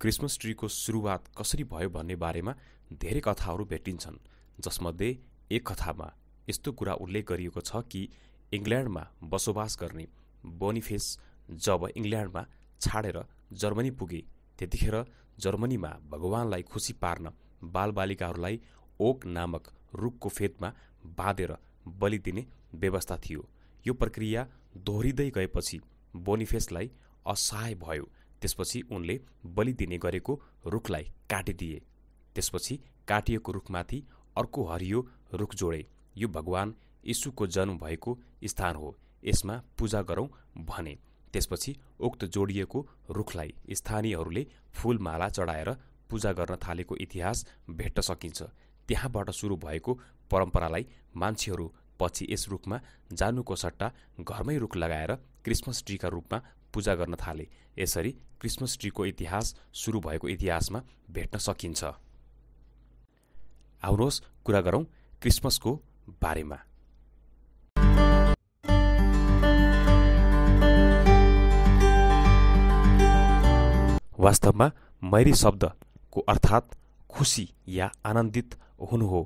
Christmas ट्रीको सुरुवात कसरी भयो भन्ने बारेमा धेरै कथाहरू भेटिन्छन्, जसमध्ये एक कथामा यस्तो कुरा उल्लेख गरिएको छ कि इङ्ल्यान्डमा बसोबास गर्ने बोनिफेस जब इङ्ल्यान्डमा छाडेर जर्मनी पुगे, त्यतिखेर जर्मनीमा भगवानलाई खुसी पार्न बालबालिकाहरूलाई ओक नामक रुखको फेदमा बाँधेर बलि दिने व्यवस्था थियो। यो प्रक्रिया दोहोरिँदै गएपछि बोनिफेसलाई असहाय भयो। त्यसपछि उनले बलि दिने गरेको रुखलाई काटिदिए। त्यसपछि काटिएको रुखमाथि अर्को हरियो रुख जोडे। यो भगवान यीशुको जन्म भएको स्थान हो, यसमा पूजा गरौँ भने। त्यसपछि उक्त जोडिएको रुखलाई स्थानीयहरूले फूलमाला चढाएर पूजा गर्न थालेको इतिहास भेट्न सकिन्छ। त्यहाँबाट सुरु भएको परम्परालाई मान्छेहरू पछि यस रुखमा जानुको सट्टा घरमै रुख लगाएर क्रिसमस ट्रीका रूपमा पूजा गर्न थाले। यसरी क्रिसमस ट्रीको इतिहास सुरु भएको इतिहासमा भेट्न सकिन्छ। आउनुहोस् कुरा गरौँ क्रिसमसको बारेमा। वास्तवमा मैरी शब्दको अर्थात् खुसी या आनन्दित हुनु हो।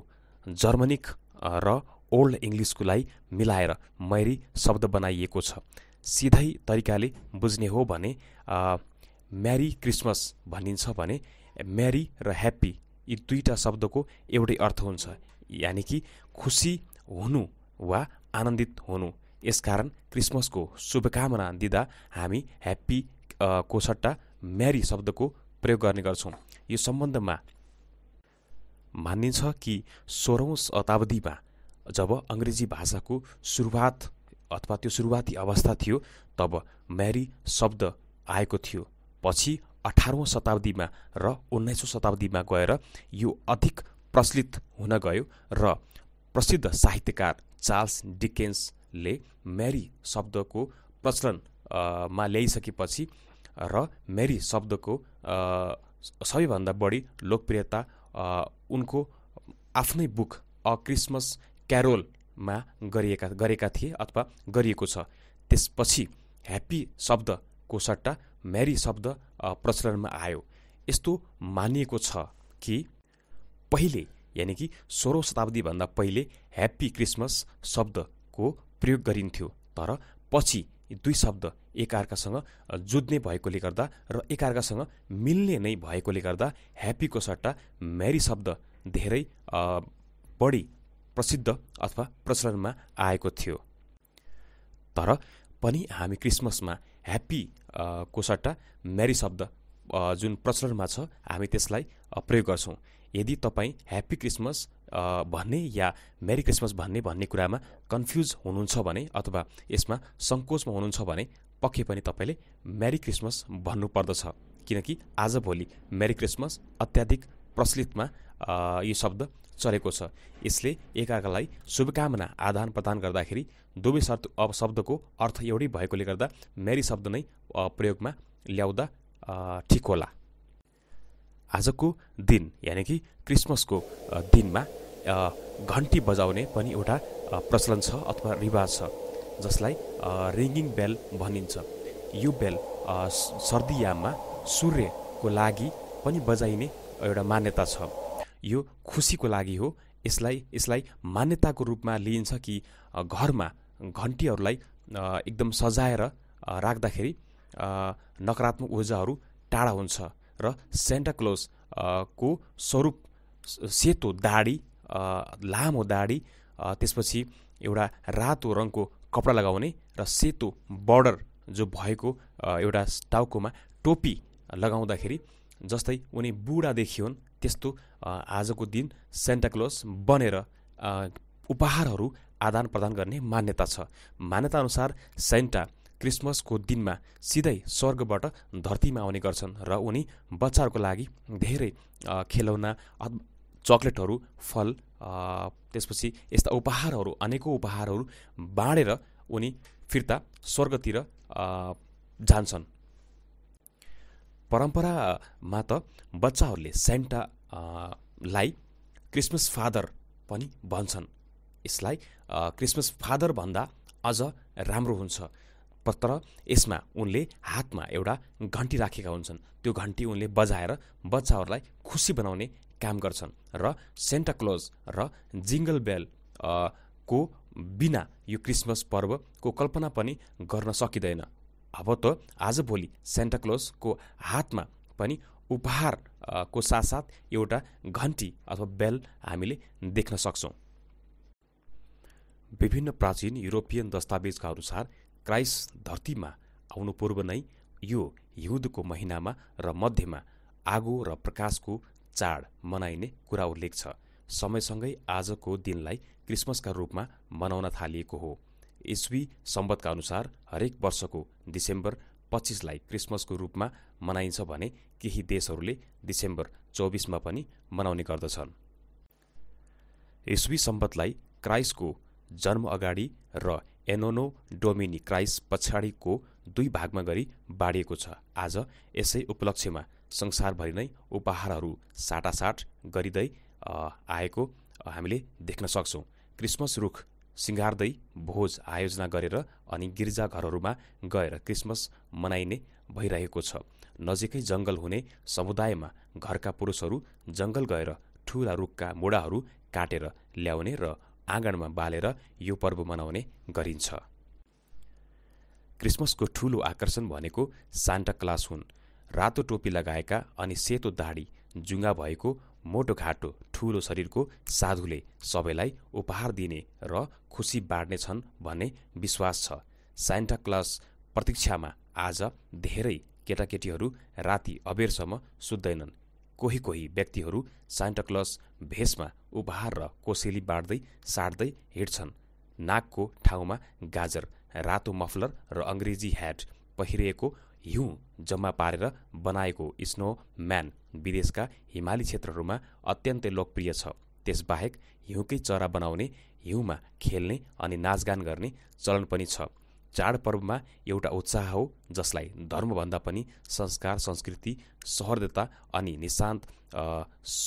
जर्मनिक र ओल्ड इङ्ग्लिसकोलाई मिलाएर मैरी शब्द बनाइएको छ। सिधै तरिकाले बुझ्ने हो भने म्यारी क्रिसमस भनिन्छ भने म्यारी र ह्याप्पी यी दुईटा शब्दको एउटै अर्थ हुन्छ, यानि कि खुसी हुनु वा आनन्दित हुनु। यसकारण क्रिसमसको शुभकामना दिँदा हामी ह्याप्पी को सट्टा म्यारी शब्दको प्रयोग गर्ने गर्छौँ। यो सम्बन्धमा मानिन्छ कि 16औं शताब्दीमा जब अङ्ग्रेजी भाषाको सुरुवात अथवा त्यो सुरुवाती अवस्था थियो, तब म्यारी शब्द आएको थियो। पछि 18औं शताब्दीमा र 19औं शताब्दीमा गएर यो अधिक प्रचलित हुन गयो र प्रसिद्ध साहित्यकार चार्ल्स डिकेन्सले म्यारी शब्दको प्रचलनमा ल्याइसकेपछि र म्यारी शब्दको सबैभन्दा बढी लोकप्रियता उनको आफ्नै बुक अ क्रिसमस क्यारोलमा गरेका थिए अथवा गरिएको छ। त्यसपछि ह्याप्पी शब्दको सट्टा म्यारी शब्द प्रचलनमा आयो। यस्तो मानिएको छ कि पहिले यानि कि 16औं शताब्दीभन्दा पहिले ह्याप्पी क्रिसमस शब्दको प्रयोग गरिन्थ्यो, तर पछि दुई शब्द एकअर्कासँग जुझ्ने भएकोले गर्दा र एकअर्कासँग मिल्ने नै भएकोले गर्दा ह्याप्पीको सट्टा म्यारी शब्द धेरै बढी प्रसिद्ध अथवा प्रचलनमा आएको थियो। तर पनि हामी क्रिसमसमा ह्याप्पी को सट्टा म्यारी शब्द जुन प्रचलनमा छ, हामी त्यसलाई प्रयोग गर्छौँ। यदि तपाईँ ह्याप्पी क्रिसमस भन्ने या मेरी क्रिसमस भन्ने कुरामा कन्फ्युज हुनुहुन्छ भने अथवा यसमा सङ्कोचमा हुनुहुन्छ भने पक्कै पनि तपाईँले मेरी क्रिसमस भन्नुपर्दछ, किनकि आजभोलि मेरी क्रिसमस अत्याधिक प्रचलितमा यो शब्द चलेको छ। यसले एकअर्कालाई शुभकामना आदान प्रदान गर्दाखेरि दुवै शब्दको अर्थ एउटै भएकोले गर्दा मेरी शब्द नै प्रयोगमा ल्याउँदा ठिक होला। आजको दिन यानि कि क्रिसमसको दिनमा घन्टी बजाउने पनि एउटा प्रचलन छ अथवा रिवाज छ, जसलाई रिङ्गिङ बेल भनिन्छ। यो बेल सर्दीयाममा सूर्यको लागि पनि बजाइने एउटा मान्यता छ। यो खुसीको लागि हो। यसलाई मान्यताको रूपमा लिइन्छ कि घरमा घन्टीहरूलाई एकदम सजाएर राख्दाखेरि नकारात्मक ऊर्जाहरू टाढा हुन्छ र सेन्टा क्लोज को स्वरूप सेतो दाढी, लामो दाढी, त्यसपछि एउटा रातो रङको कपडा लगाउने र सेतो बर्डर जो भएको एउटा टाउकोमा टोपी लगाउँदाखेरि जस्तै उनी बुढा देखियोन्, त्यस्तो आजको दिन सेन्टा क्लोज बनेर उपहारहरू आदान प्रदान गर्ने मान्यता छ। मान्यता अनुसार सेन्टा क्रिसमसको दिनमा सिधै स्वर्गबाट धरतीमा आउने गर्छन् र उनी बच्चाहरूको लागि धेरै खेलौना, चकलेटहरू, फल, त्यसपछि यस्ता उपहारहरू, अनेकौँ उपहारहरू बाँडेर उनी फिर्ता स्वर्गतिर जान्छन्। परम्परामा त बच्चाहरूले सेन्टालाई क्रिसमस फादर पनि भन्छन्। यसलाई क्रिसमस फादर भन्दा अझ राम्रो हुन्छ। तर यसमा उनले हातमा एउटा घन्टी राखेका हुन्छन्। त्यो घन्टी उनले बजाएर बच्चाहरूलाई खुसी बनाउने काम गर्छन् र सेन्टा क्लज र जिङ्गल बेल को बिना यो क्रिसमस पर्वको कल्पना पनि गर्न सकिँदैन। अब त आजभोलि सेन्टा क्लजको हातमा पनि उपहार को साथसाथ एउटा घन्टी अथवा बेल हामीले देख्न सक्छौँ। विभिन्न प्राचीन युरोपियन दस्तावेजका अनुसार क्राइस्ट धरतीमा आउनु पूर्व नै यो हिउँदको महिनामा र मध्यमा आगो र प्रकाशको चाड मनाइने कुरा उल्लेख छ। समयसँगै आजको दिनलाई क्रिसमसका रूपमा मनाउन थालिएको हो। ईस्वी सम्वतका अनुसार हरेक वर्षको डिसेम्बर 25लाई क्रिसमसको रूपमा मनाइन्छ भने केही देशहरूले डिसेम्बर 24मा पनि मनाउने गर्दछन्। ईस्वी सम्वतलाई क्राइस्टको जन्म अगाडि र एनोनो डोमिनी क्राइस्ट पछाडिको 2 भागमा गरी बाँडिएको छ। आज यसै उपलक्ष्यमा संसारभरि नै उपहारहरू साटासाट गरिँदै आएको हामीले देख्न सक्छौँ। क्रिसमस रुख सिँगार्दै भोज आयोजना गरेर अनि गिर्जाघरहरूमा गएर क्रिसमस मनाइने भइरहेको छ। नजिकै जङ्गल हुने समुदायमा घरका पुरुषहरू जङ्गल गएर ठूला रुखका मुढाहरू काटेर ल्याउने र आँगनमा बालेर यो पर्व मनाउने गरिन्छ। क्रिसमसको ठूलो आकर्षण भनेको सान्टा क्लास हुन्। रातो टोपी लगाएका अनि सेतो दाढी जुङ्गा भएको मोटो घाटो ठूलो शरीरको साधुले सबैलाई उपहार दिने र खुसी बाँड्ने छन् भन्ने विश्वास छ। सान्टा क्लज प्रतीक्षामा आज धेरै केटाकेटीहरू राति अबेरसम्म सुत्दैनन्। कोही कोही व्यक्तिहरू सान्टा क्लज भेषमा उपहार र कोसेली बाँड्दै साट्दै हिँड्छन्। नाकको ठाउँमा गाजर, रातो मफलर र अङ्ग्रेजी ह्याट पहिरिएको हिउँ जम्मा पारेर बनाएको स्नोम्यान विदेशका हिमाली क्षेत्रहरूमा अत्यन्तै लोकप्रिय छ। त्यसबाहेक हिउँकै चरा बनाउने, हिउँमा खेल्ने अनि नाचगान गर्ने चलन पनि छ। चाडपर्वमा एउटा उत्साह हो जसलाई धर्मभन्दा पनि संस्कार, संस्कृति, सहृदयता अनि निशान्त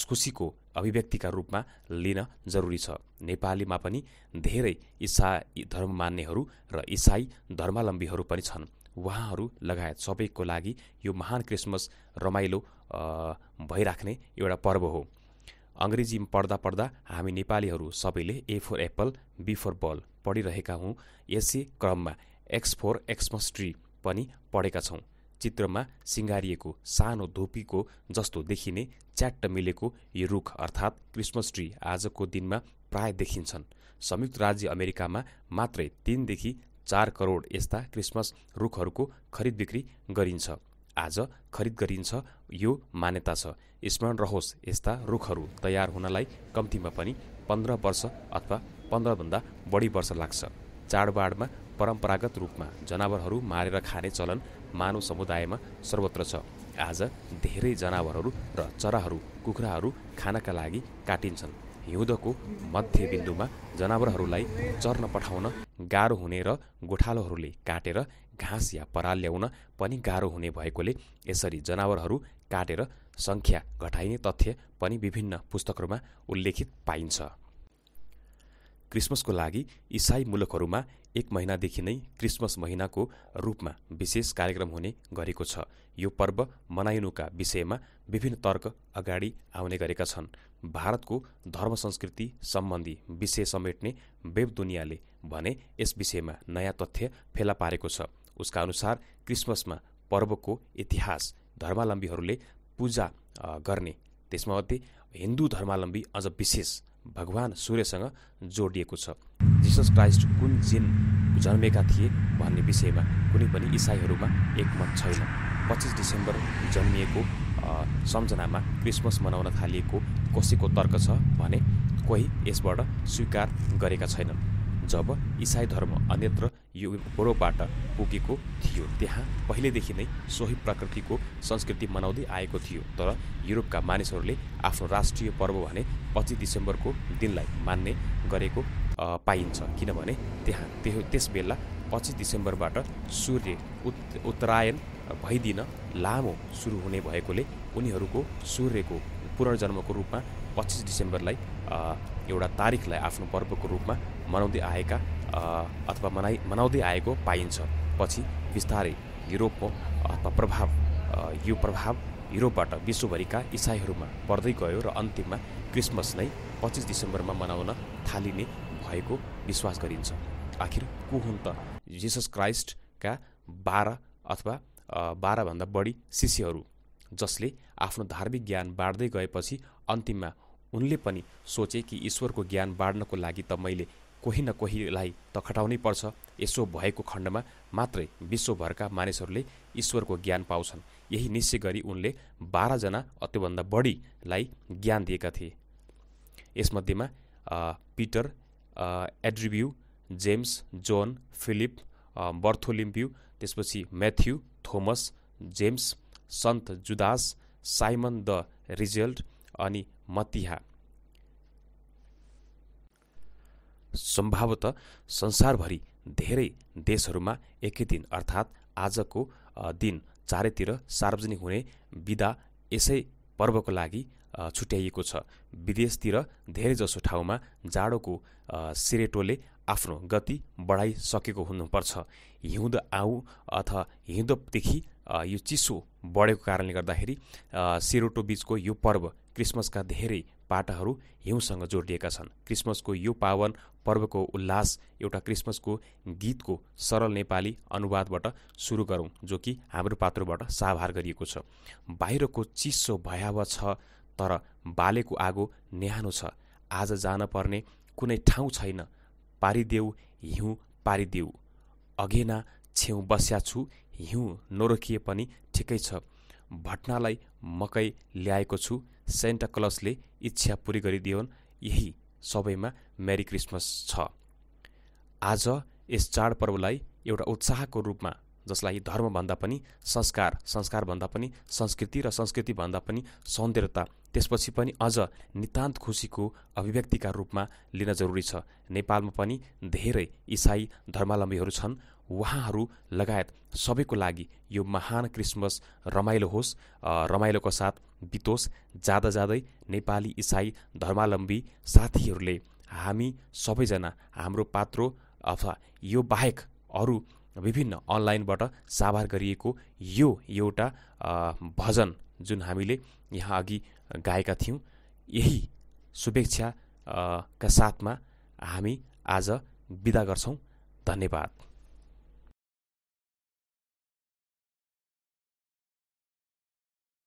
खुसीको अभिव्यक्तिका रूपमा लिन जरुरी छ। नेपालीमा पनि धेरै इसाई धर्म मान्नेहरू र इसाई धर्मावलम्बीहरू पनि छन्। उहाँहरू लगायत सबैको लागि यो महान क्रिसमस रमाइलो भइराख्ने एउटा पर्व हो। अङ्ग्रेजीमा पढ्दा पढ्दा हामी नेपालीहरू सबैले ए फर एप्पल, बी फर बल पढिरहेका हौँ। यसै क्रममा एक्स फर एक्समस ट्री पनि पढेका छौँ। चित्रमा सिँगारिएको सानो धुपीको जस्तो देखिने च्याट्ट मिलेको यो रुख अर्थात् क्रिसमस ट्री आजको दिनमा प्राय देखिन्छन्। संयुक्त राज्य अमेरिकामा मात्रै 3 देखि 4 करोड यस्ता क्रिसमस रुखहरूको खरिद बिक्री गरिन्छ। आज खरिद गरिन्छ यो मान्यता छ। स्मरण रहोस्, यस्ता रुखहरू तयार हुनलाई कम्तीमा पनि 15 वर्ष अथवा 15भन्दा बढी वर्ष लाग्छ। चाडबाडमा परम्परागत रूपमा जनावरहरू मारेर खाने चलन मानव समुदायमा सर्वत्र छ। आज धेरै जनावरहरू र चराहरू, कुखुराहरू खानका लागि काटिन्छन्। हिउँदको मध्यबिन्दुमा जनावरहरूलाई चर्न पठाउन गाह्रो हुने र गोठालोहरूले काटेर घाँस या पराल ल्याउन पनि गाह्रो हुने भएकोले यसरी जनावरहरू काटेर सङ्ख्या घटाइने तथ्य पनि विभिन्न पुस्तकहरूमा उल्लेखित पाइन्छ। क्रिसमसको लागि इसाई मुलुकहरूमा 1 महिनादेखि नै क्रिसमस महिनाको रूपमा विशेष कार्यक्रम हुने गरेको छ। यो पर्व मनाइनुका विषयमा विभिन्न तर्क अगाडि आउने गरेका छन्। भारतको धर्म संस्कृति सम्बन्धी विषय समेट्ने वेब दुनियाँले भने यस विषयमा नयाँ तथ्य फेला पारेको छ। उसका अनुसार क्रिसमसमा पर्वको इतिहास धर्मावलम्बीहरूले पूजा गर्ने, त्यसमध्ये हिन्दू धर्मावलम्बी अझ विशेष भगवान सूर्यसँग जोडिएको छ। जिसस क्राइस्ट कुन दिन जन्मेका थिए भन्ने विषयमा कुनै पनि इसाईहरूमा एकमत छैन। 25 डिसेम्बर जन्मिएको सम्झनामा क्रिसमस मनाउन थालिएको कसैको तर्क छ भने कोही यसबाट स्वीकार गरेका छैनन्। जब इसाई धर्म अन्यत्र युरोपबाट पुगेको थियो त्यहाँ पहिलेदेखि नै सोही प्रकृतिको संस्कृति मनाउँदै आएको थियो। तर युरोपका मानिसहरूले आफ्नो राष्ट्रिय पर्व भने 25 डिसेम्बरको दिनलाई मान्ने गरेको पाइन्छ, किनभने त्यहाँ त्यस बेला 25 डिसेम्बरबाट सूर्य उत्तरायण भइदिन लामो सुरु हुने भएकोले उनीहरूको सूर्यको पुनर्जन्मको रूपमा 25 डिसेम्बरलाई एउटा तारिखलाई आफ्नो पर्वको रूपमा मनाउँदै आएका अथवा मनाउँदै आएको पाइन्छ। पछि बिस्तारै युरोपको यो प्रभाव युरोपबाट विश्वभरिका इसाईहरूमा पर्दै गयो र अन्तिममा क्रिसमस नै 25 डिसेम्बरमा मनाउन थालिने भएको विश्वास गरिन्छ। आखिर को हुन् त जिसस क्राइस्टका 12 अथवा 12भन्दा बढी शिष्यहरू, जसले आफ्नो धार्मिक ज्ञान बाँड्दै गएपछि अन्तिममा उनले पनि सोचे कि ईश्वरको ज्ञान बाँड्नको लागि त मैले कोही न कोहीलाई त खटाउनै पर्छ। यसो भएको खण्डमा मात्रै विश्वभरका मानिसहरूले ईश्वरको ज्ञान पाउँछन्। यही निश्चय गरी उनले 12 जना त्योभन्दा बढीलाई ज्ञान दिएका थिए। यसमध्येमा पिटर, एड्रिब्यू, जेम्स, जोन, फिलिप, बर्थोलिम्प्यू, त्यसपछि म्याथ्यू, थोमस, जेम्स, सन्त जुदास, साइमन द रिजल्ट अनि मत्तिहा। सम्भवतः संसारभरि धेरै देशहरूमा एकै दिन अर्थात् आजको दिन चारैतिर सार्वजनिक हुने बिदा यसै पर्वको लागि छुट्याइएको छ। विदेशतिर धेरैजसो ठाउँमा जाडोको सिरेटोले आफ्नो गति बढाइसकेको हुनुपर्छ। हिउँद आऊ अथवा हिउँददेखि यो चिसो बढेको कारणले गर्दाखेरि सिरेटो बीचको यो पर्व क्रिसमसका धेरै पाटाहरू हिउँसँग जोडिएका छन्। क्रिसमसको यो पावन पर्वको उल्लास एउटा क्रिसमसको गीतको सरल नेपाली अनुवादबाट सुरु गरौँ, जो कि हाम्रो पात्रोबाट साभार गरिएको छ। बाहिरको चिसो भयावह छ, तर बालेको आगो न्यानो छ। आज जान पर्ने कुनै ठाउँ छैन, पारिदेऊ हिउँ पारिदेऊ। अघेना छेउ बस्या छु, हिउँ नरोकिए पनि ठिकै छ। भट्नालाई मकै ल्याएको छु, सेन्टा क्लसले इच्छा पुरी गरिदिउन्। यही सबैमा मेरी क्रिसमस छ। आज यस चाडपर्वलाई एउटा उत्साहको रूपमा, जसलाई धर्मभन्दा पनि संस्कार, संस्कारभन्दा पनि संस्कृति र संस्कृतिभन्दा पनि सौन्दर्यता, त्यसपछि पनि अझ नितान्त खुसीको अभिव्यक्तिका रूपमा लिन जरुरी छ। नेपालमा पनि धेरै इसाई धर्मावलम्बीहरू छन्। उहाँहरू लगायत सबैको लागि यो महान क्रिसमस रमाइलो होस्, रमाइलोको साथ बितोस्। जाँदा जाँदै नेपाली इसाई धर्मावलम्बी साथीहरूले हामी सबैजना हाम्रो पात्रो अथवा यो बाहेक अरू विभिन्न अनलाइनबाट साभार गरिएको यो एउटा भजन जुन हामीले यहाँ अघि गाएका थियौँ, यही शुभेच्छा का साथमा हामी आज बिदा गर्छौँ। धन्यवाद।